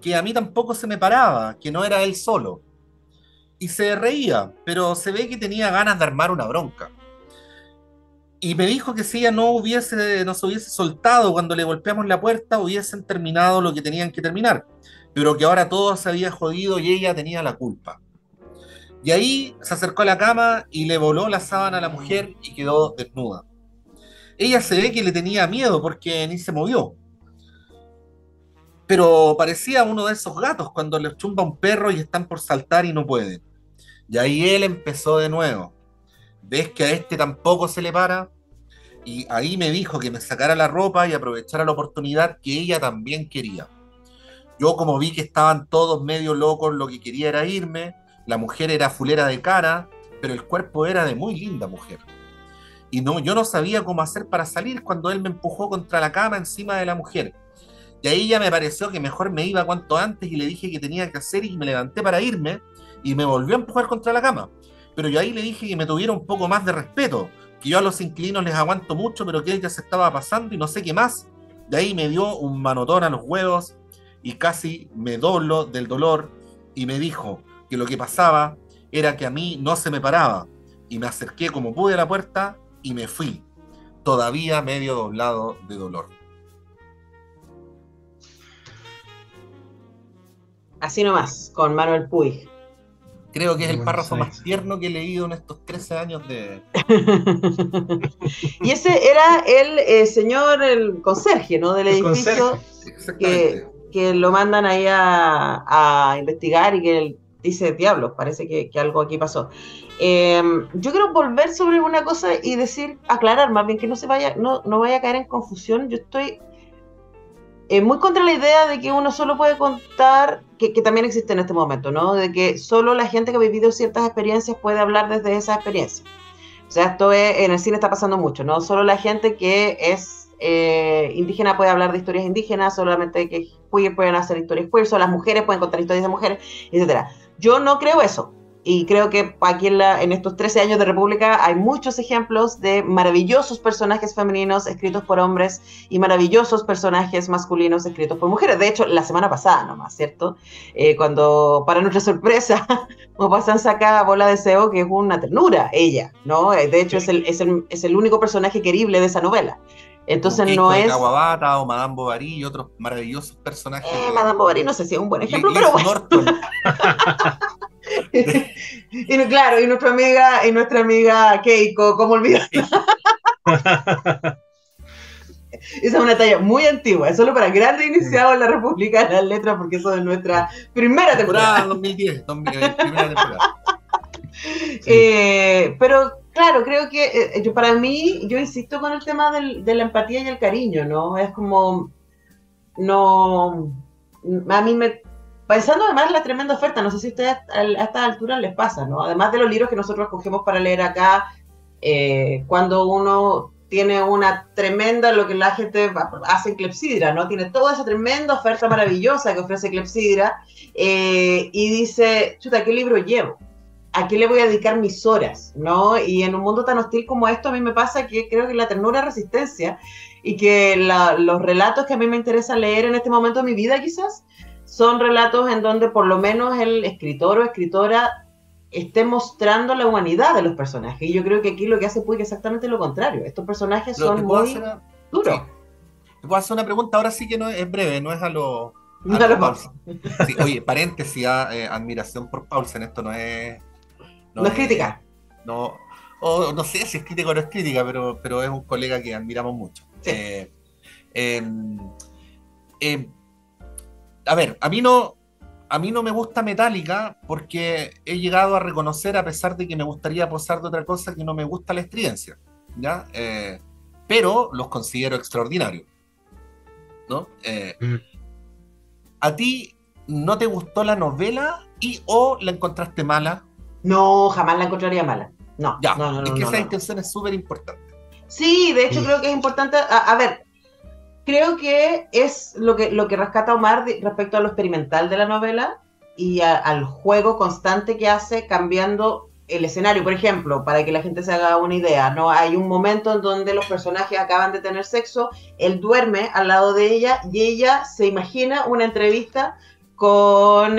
que a mí tampoco se me paraba, que no era él solo. Y se reía, pero se ve que tenía ganas de armar una bronca. Y me dijo que si ella no se hubiese soltado cuando le golpeamos la puerta, hubiesen terminado lo que tenían que terminar. Pero que ahora todo se había jodido y ella tenía la culpa. Y ahí se acercó a la cama y le voló la sábana a la mujer y quedó desnuda. Ella se ve que le tenía miedo porque ni se movió. Pero parecía uno de esos gatos cuando les chumba un perro y están por saltar y no pueden. Y ahí él empezó de nuevo. ¿Ves que a este tampoco se le para? Y ahí me dijo que me sacara la ropa y aprovechara la oportunidad que ella también quería. Yo como vi que estaban todos medio locos, lo que quería era irme. La mujer era fulera de cara, pero el cuerpo era de muy linda mujer. Y no, yo no sabía cómo hacer para salir cuando él me empujó contra la cama encima de la mujer. Y ahí ya me pareció que mejor me iba cuanto antes y le dije que tenía que hacer y me levanté para irme y me volvió a empujar contra la cama. Pero yo ahí le dije que me tuviera un poco más de respeto, que yo a los inquilinos les aguanto mucho, pero que él ya se estaba pasando y no sé qué más. De ahí me dio un manotón a los huevos y casi me doblo del dolor y me dijo que lo que pasaba era que a mí no se me paraba y me acerqué como pude a la puerta y me fui, todavía medio doblado de dolor. Así nomás, con Manuel Puig. Creo que es el párrafo más tierno que he leído en estos 13 años de... Y ese era el señor, el conserje, ¿no? Del edificio que lo mandan ahí a investigar y que él dice, diablos, parece que algo aquí pasó. Yo quiero volver sobre una cosa y decir, aclarar más bien que no vaya a caer en confusión. Yo estoy muy contra la idea de que uno solo puede contar, que también existe en este momento, ¿no? De que solo la gente que ha vivido ciertas experiencias puede hablar desde esa experiencia. O sea, en el cine está pasando mucho, ¿no? Solo la gente que es indígena puede hablar de historias indígenas, solamente que queer pueden hacer historias queer, solo las mujeres pueden contar historias de mujeres, etc. Yo no creo eso. Y creo que aquí en estos 13 años de República hay muchos ejemplos de maravillosos personajes femeninos escritos por hombres y maravillosos personajes masculinos escritos por mujeres. De hecho, la semana pasada nomás, ¿cierto? Cuando, para nuestra sorpresa, Maupassant saca Bola de Deseo, que es una ternura, ella, ¿no? De hecho, es el único personaje querible de esa novela. Entonces no es... Kawabata o Madame Bovary y otros maravillosos personajes. Madame Bovary no sé si es un buen ejemplo, pero bueno. Y claro, y nuestra amiga Keiko, ¿cómo olvidar? Esa es una talla muy antigua, es solo para grandes iniciados en la República de las Letras, porque eso es nuestra primera temporada. 2010, primera temporada. Pero claro, creo que yo insisto con el tema de la empatía y el cariño, ¿no? Es como, a mí pensando además en la tremenda oferta, no sé si a ustedes a estas alturas les pasa, ¿no? Además de los libros que nosotros escogemos para leer acá, cuando uno tiene una tremenda, lo que la gente hace en Clepsidra, ¿no? Tiene toda esa tremenda oferta maravillosa que ofrece Clepsidra, y dice, chuta, ¿qué libro llevo? ¿A qué le voy a dedicar mis horas? ¿No? Y en un mundo tan hostil como esto, a mí me pasa que creo que la ternura es resistencia, y que los relatos que a mí me interesa leer en este momento de mi vida, quizás, son relatos en donde por lo menos el escritor o escritora esté mostrando la humanidad de los personajes. Y yo creo que aquí lo que hace Puig es exactamente lo contrario. Estos personajes son muy duros. Sí. Te puedo hacer una pregunta, ahora sí que no es breve, no es a lo Paulsen. Sí, oye, paréntesis, admiración por Paulsen, esto no es... No es crítica. No sé si es crítica o no es crítica, pero es un colega que admiramos mucho. Sí. A ver, a mí no me gusta Metallica porque he llegado a reconocer, a pesar de que me gustaría posar de otra cosa, que no me gusta la estridencia, ¿ya? Pero los considero extraordinarios, ¿no? ¿A ti no te gustó la novela o la encontraste mala? No, jamás la encontraría mala. No, ya, no, es que esa intención es súper importante. Sí, de hecho creo que es importante, a ver, creo que es lo que rescata Omar respecto a lo experimental de la novela y al juego constante que hace cambiando el escenario, por ejemplo, para que la gente se haga una idea, ¿no? Hay un momento en donde los personajes acaban de tener sexo, él duerme al lado de ella y ella se imagina una entrevista con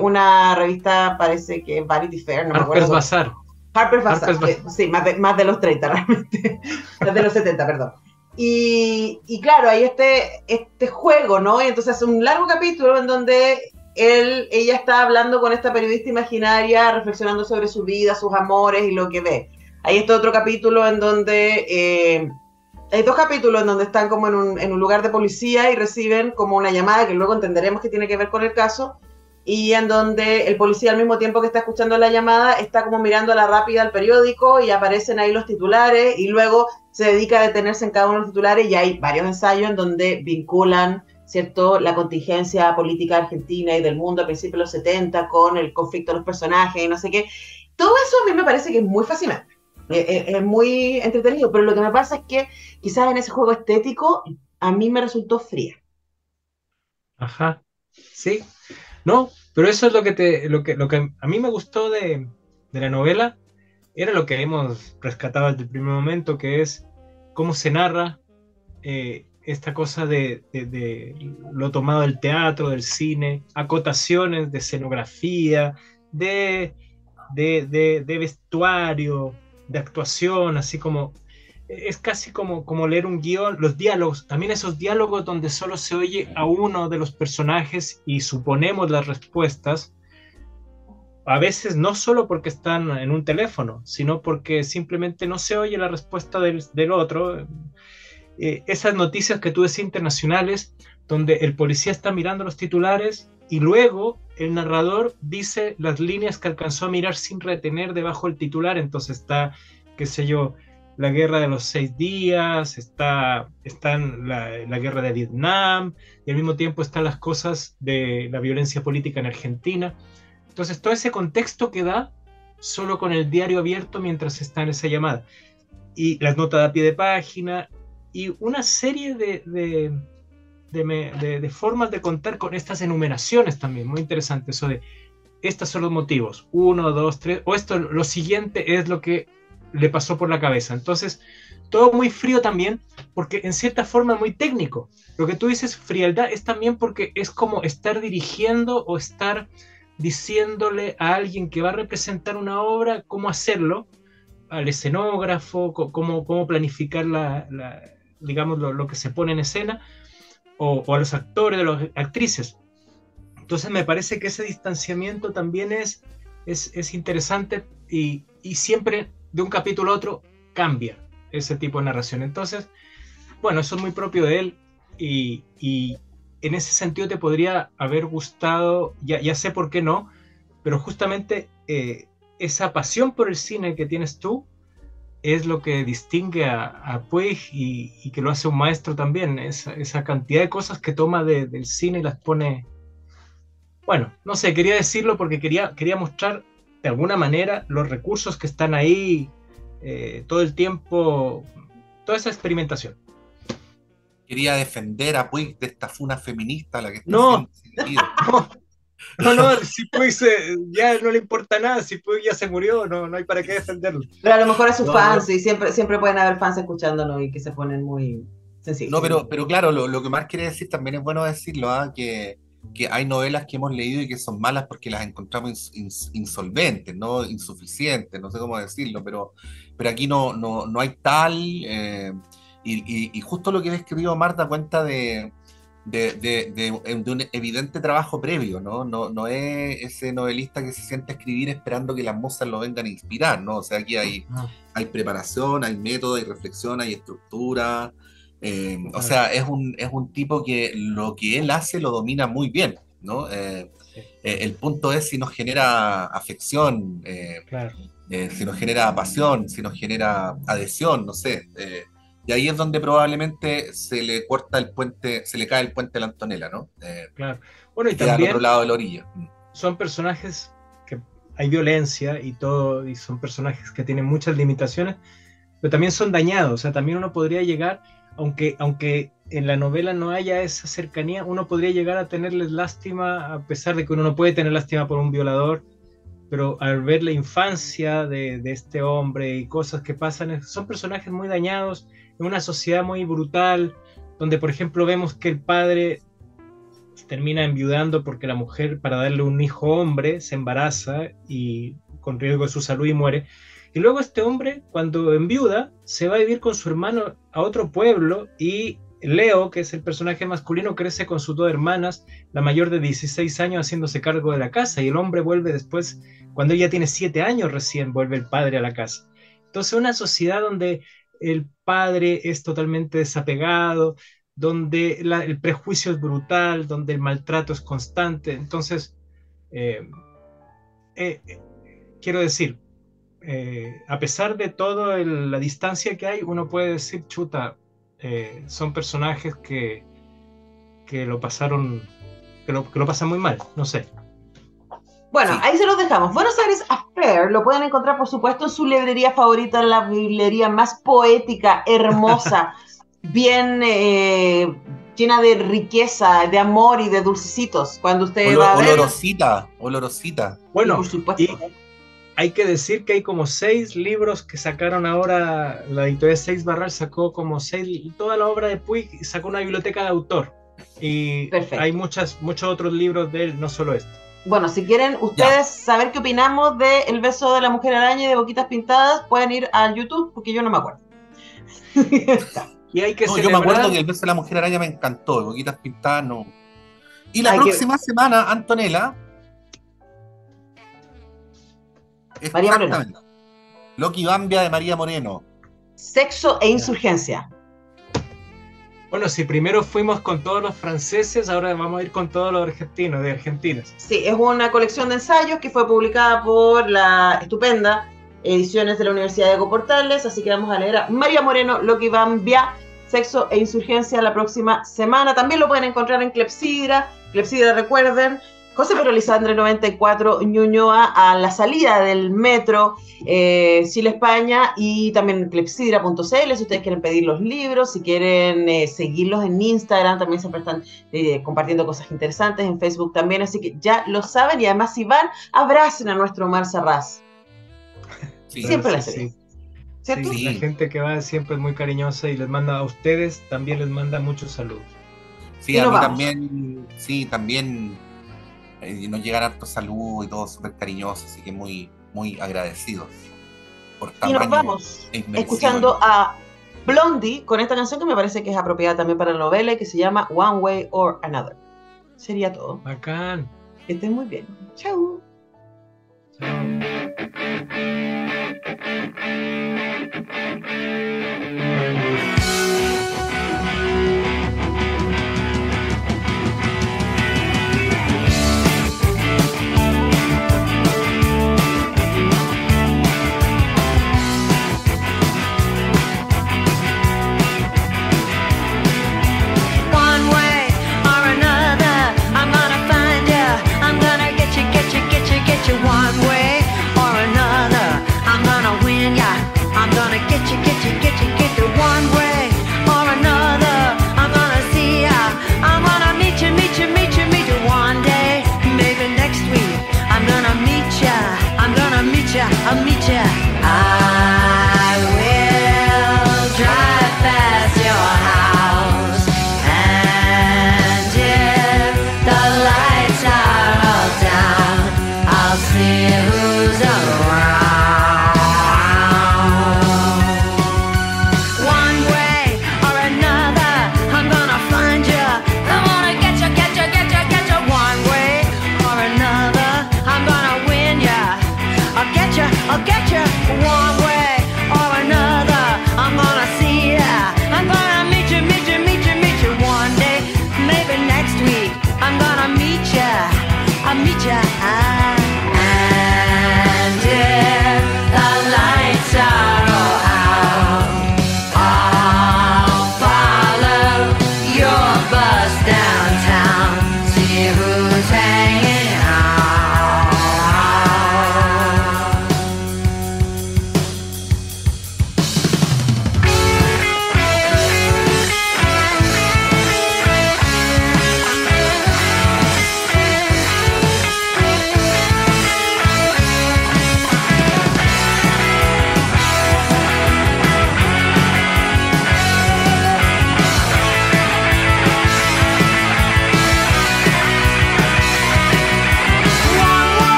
una revista, parece que Vanity Fair, no me acuerdo. Harper's Bazaar. Harper's Bazaar, sí, más de los 30 realmente, más de los 70, perdón. Y claro, hay este juego, ¿no? Y entonces hace un largo capítulo en donde ella está hablando con esta periodista imaginaria, reflexionando sobre su vida, sus amores y lo que ve. Hay este otro capítulo en donde... hay dos capítulos en donde están como en un lugar de policía y reciben como una llamada que luego entenderemos que tiene que ver con el caso, y en donde el policía al mismo tiempo que está escuchando la llamada está como mirando a la rápida el periódico y aparecen ahí los titulares y luego se dedica a detenerse en cada uno de los titulares y hay varios ensayos en donde vinculan, ¿cierto?, la contingencia política argentina y del mundo a principios de los 70 con el conflicto de los personajes y no sé qué. Todo eso a mí me parece que es muy fascinante, es muy entretenido, pero lo que me pasa es que quizás en ese juego estético a mí me resultó fría. Ajá, sí. No, pero eso es lo que a mí me gustó de la novela, era lo que hemos rescatado desde el primer momento, que es cómo se narra esta cosa de lo tomado del teatro, del cine, acotaciones de escenografía, de vestuario, de actuación, así como es casi como leer un guión, los diálogos, también esos diálogos donde solo se oye a uno de los personajes y suponemos las respuestas, a veces no solo porque están en un teléfono, sino porque simplemente no se oye la respuesta del otro. Esas noticias que tú decías internacionales, donde el policía está mirando los titulares y luego el narrador dice las líneas que alcanzó a mirar sin retener debajo del titular, entonces está, qué sé yo, la guerra de los 6 días, está la guerra de Vietnam, y al mismo tiempo están las cosas de la violencia política en Argentina. Entonces todo ese contexto que da solo con el diario abierto mientras está en esa llamada. Y las notas a pie de página, y una serie de formas de contar con estas enumeraciones también, muy interesante, eso de, estos son los motivos, 1, 2, 3, o esto, lo siguiente es lo que le pasó por la cabeza. Entonces, todo muy frío también, porque en cierta forma es muy técnico. Lo que tú dices, frialdad, es también porque es como estar dirigiendo o estar diciéndole a alguien que va a representar una obra cómo hacerlo, al escenógrafo, cómo planificar digamos, lo que se pone en escena, o a los actores, a las actrices. Entonces me parece que ese distanciamiento también es interesante y siempre de un capítulo a otro cambia ese tipo de narración. Entonces, bueno, eso es muy propio de él y en ese sentido te podría haber gustado, ya sé por qué no, pero justamente esa pasión por el cine que tienes tú es lo que distingue a Puig y que lo hace un maestro también, esa cantidad de cosas que toma del cine y las pone... Bueno, no sé, quería decirlo porque quería mostrar de alguna manera los recursos que están ahí todo el tiempo, toda esa experimentación. Quería defender a Puig de esta funa feminista a la que está No, siendo no, si Puig ya no le importa nada, si Puig ya se murió, no hay para qué defenderlo. Pero a lo mejor a sus fans, y siempre pueden haber fans escuchándonos y que se ponen muy sensibles. No, pero claro, lo que más quiere decir también es bueno decirlo, que hay novelas que hemos leído y que son malas porque las encontramos insolventes, ¿no? Insuficientes, no sé cómo decirlo, pero aquí no hay tal, y justo lo que ha escrito Marta cuenta de un evidente trabajo previo, ¿no? No es ese novelista que se siente a escribir esperando que las musas lo vengan a inspirar, ¿no? O sea, aquí hay preparación, hay método, hay reflexión, hay estructura. O sea, es un tipo que lo que él hace lo domina muy bien, ¿no? El punto es si nos genera afección, Claro. si nos genera pasión, si nos genera adhesión, no sé. Y ahí es donde probablemente se le corta el puente, se le cae el puente a la Antonella, ¿no? Claro. Bueno, y queda también al otro lado de la orilla. son personajes que hay violencia y todo, y son personajes que tienen muchas limitaciones, pero también son dañados. O sea, también uno podría llegar, aunque en la novela no haya esa cercanía, uno podría llegar a tenerles lástima, a pesar de que uno no puede tener lástima por un violador, pero al ver la infancia de este hombre y cosas que pasan, son personajes muy dañados en una sociedad muy brutal, donde por ejemplo vemos que el padre termina enviudando porque la mujer, para darle un hijo hombre, se embaraza y con riesgo de su salud y muere. Y luego este hombre, cuando enviuda, se va a vivir con su hermano a otro pueblo, y Leo, que es el personaje masculino, crece con sus dos hermanas, la mayor de 16 años haciéndose cargo de la casa, y el hombre vuelve después, cuando ella tiene 7 años recién, vuelve el padre a la casa. Entonces una sociedad donde el padre es totalmente desapegado, donde el prejuicio es brutal, donde el maltrato es constante. Entonces, quiero decir, a pesar de toda la distancia que hay, uno puede decir, chuta, son personajes que lo pasaron, que lo pasan muy mal, no sé. Bueno, sí. Ahí se los dejamos. Buenos Aires Affair lo pueden encontrar, por supuesto, en su librería favorita, la librería más poética, hermosa, bien llena de riqueza, de amor y de dulcecitos. Cuando usted va a ver... Olorosita. Bueno, por supuesto. Y hay que decir que hay como 6 libros que sacaron ahora, la editorial 6 Barral sacó como 6, toda la obra de Puig, sacó una biblioteca de autor. Y perfecto. Hay muchos otros libros de él, no solo este. Bueno, si quieren ustedes saber qué opinamos de El beso de la mujer araña y de Boquitas Pintadas, pueden ir a YouTube, porque yo no me acuerdo. Y hay que celebrar... Yo me acuerdo que El beso de la mujer araña me encantó, Boquitas Pintadas no. Y la próxima semana, Antonella... María Moreno. Loki Bambia de María Moreno. Sexo e insurgencia. Bueno, si primero fuimos con todos los franceses, ahora vamos a ir con todos los argentinos, de Argentinas. Sí, es una colección de ensayos que fue publicada por la estupenda Ediciones de la Universidad de Diego Portales, así que vamos a leer a María Moreno, Loki Bambia, Sexo e insurgencia la próxima semana. También lo pueden encontrar en Clepsidra. Clepsidra, recuerden, José Pedro Lisandre 94, Ñuñoa, a la salida del metro Chile, España, y también clepsidra.cl si ustedes quieren pedir los libros, si quieren seguirlos en Instagram, también siempre están compartiendo cosas interesantes, en Facebook también, así que ya lo saben, y además si van, abracen a nuestro Omar Sarraz. Sí, siempre la sí. Sí, la gente que va siempre es muy cariñosa y les manda a ustedes, también les manda muchos saludos. Sí, a mí también, también nos llegan hartos saludos y todo súper cariñoso, así que muy, muy agradecidos por tamaño. Y nos vamos escuchando a Blondie con esta canción que me parece que es apropiada también para la novela y que se llama One Way or Another. Sería todo. Bacán. Que estén muy bien. Chau. One way or another.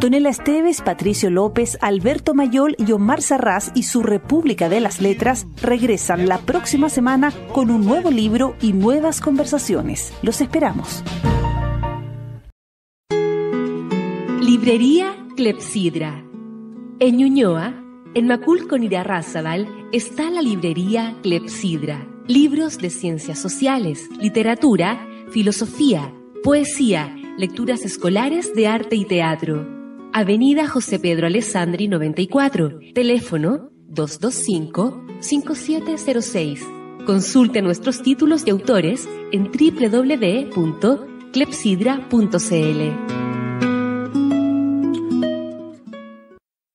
Antonella Esteves, Patricio López, Alberto Mayol y Omar Sarraz y su República de las Letras regresan la próxima semana con un nuevo libro y nuevas conversaciones. Los esperamos. Librería Clepsidra. En Ñuñoa, en Macul con Irarrázaval, está la librería Clepsidra. Libros de ciencias sociales, literatura, filosofía, poesía, lecturas escolares de arte y teatro. Avenida José Pedro Alessandri 94, teléfono 225-5706. Consulte nuestros títulos y autores en www.clepsidra.cl.